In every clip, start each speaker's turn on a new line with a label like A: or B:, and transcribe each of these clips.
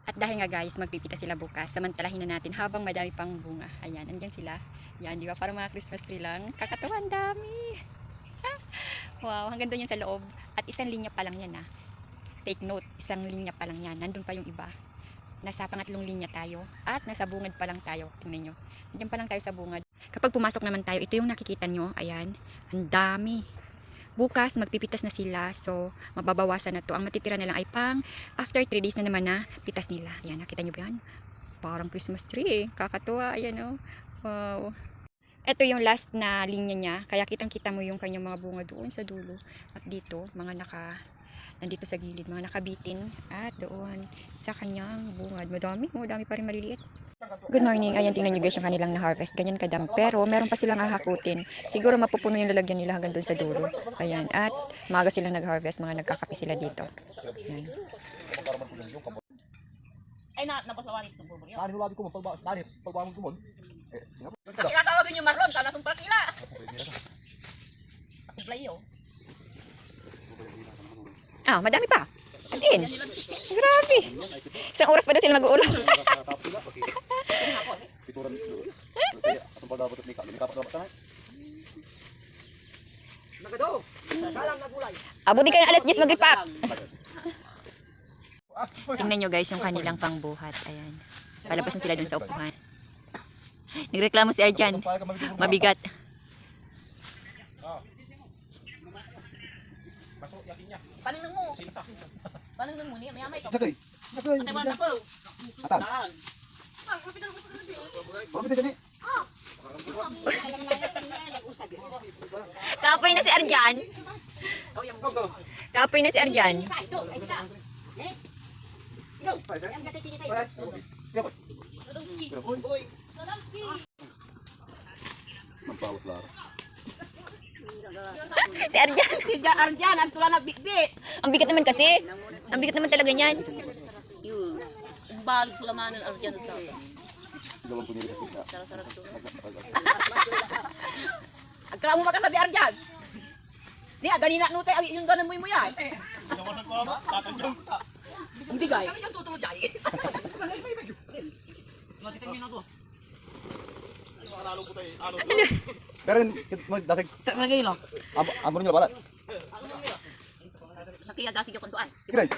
A: At dahil nga guys, magpipita sila bukas, samantalahin na natin habang madami pang bunga. Ayan, andyan sila. Yan, di ba? Parang mga Christmas tree lang. Kakatawa, ang dami. Wow, hanggang doon yan sa loob. At isang linya pa lang yan Take note, isang linya pa lang yan. Nandun pa yung iba. Nasa pangatlong linya tayo. At nasa bungad pa lang tayo. Tingnan nyo. Nandiyan pa lang tayo sa bungad. Kapag pumasok naman tayo, ito yung nakikita nyo. Ayan, ang dami. Bukas, magpipitas na sila. So, mababawasan na to. Ang matitira na lang ay pang after 3 days na naman na pitas nila. Ayan, nakita nyo ba yan? Parang Christmas tree. Kakatuwa. Ayan Wow. Ito yung last na linya niya. Kaya kitang-kita mo yung kanyang mga bunga doon sa dulo. At dito, nandito sa gilid, mga nakabitin. At doon sa kanyang bungad. Madami pa rin maliliit. Good morning. Ayan, tingnan nyo guys yung kanilang na-harvest. Ganyan kadami. Pero meron pa silang hahakutin. Siguro mapupuno yung lalagyan nila hanggang doon sa dulo. Ayan. At maaga silang nag-harvest. Mga nagkakape sila dito. Ayan.
B: Ay, napasawanit ng pulbong yun.
C: Nani wala ko pagbangon ko mo.
B: Kinatawagin yung Marlon, sana sumpra sila. Suplay yun.
A: Madami pa. As in. Grabe. Isang oras pa daw sila mag-uulo. Abuti kayo ng alas 10 mag-repack. Tingnan nyo guys yung kanilang pangbuhat. Ayan. Palabas na sila dun sa upuhan. Nagreklamo si Arjan. Mabigat.
B: Paninang mo. Paninang mo niya. May ikaw.
C: Sakay.
B: Patay mo na po.
C: Atan.
A: Kapoy na si Arjan. Kapoy na si Arjan. Si Arjan.
B: Si Arjan, ang tula na bigbi.
A: Ang bigat naman kasi. Ang bigat naman talaga niyan.
B: Yun. Balik sila manan Arjan sa sarap-sarap to. Agkala mo makasabi Arjan. Niya, ganina no tayo yung ganan mo yan. Hindi gay. Kami yung tutulog jay. Matitan niyo na to.
C: Pero magdasig.
B: Sa gilo.
C: Amo niyo balat.
B: Sa kiya dasig yung kuntuan.
C: Kiray.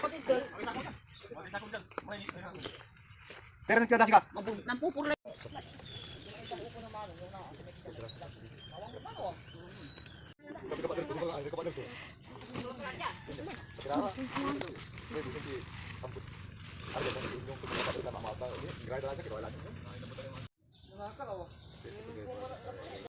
C: Pero nagkadasig ka.
B: Nampupur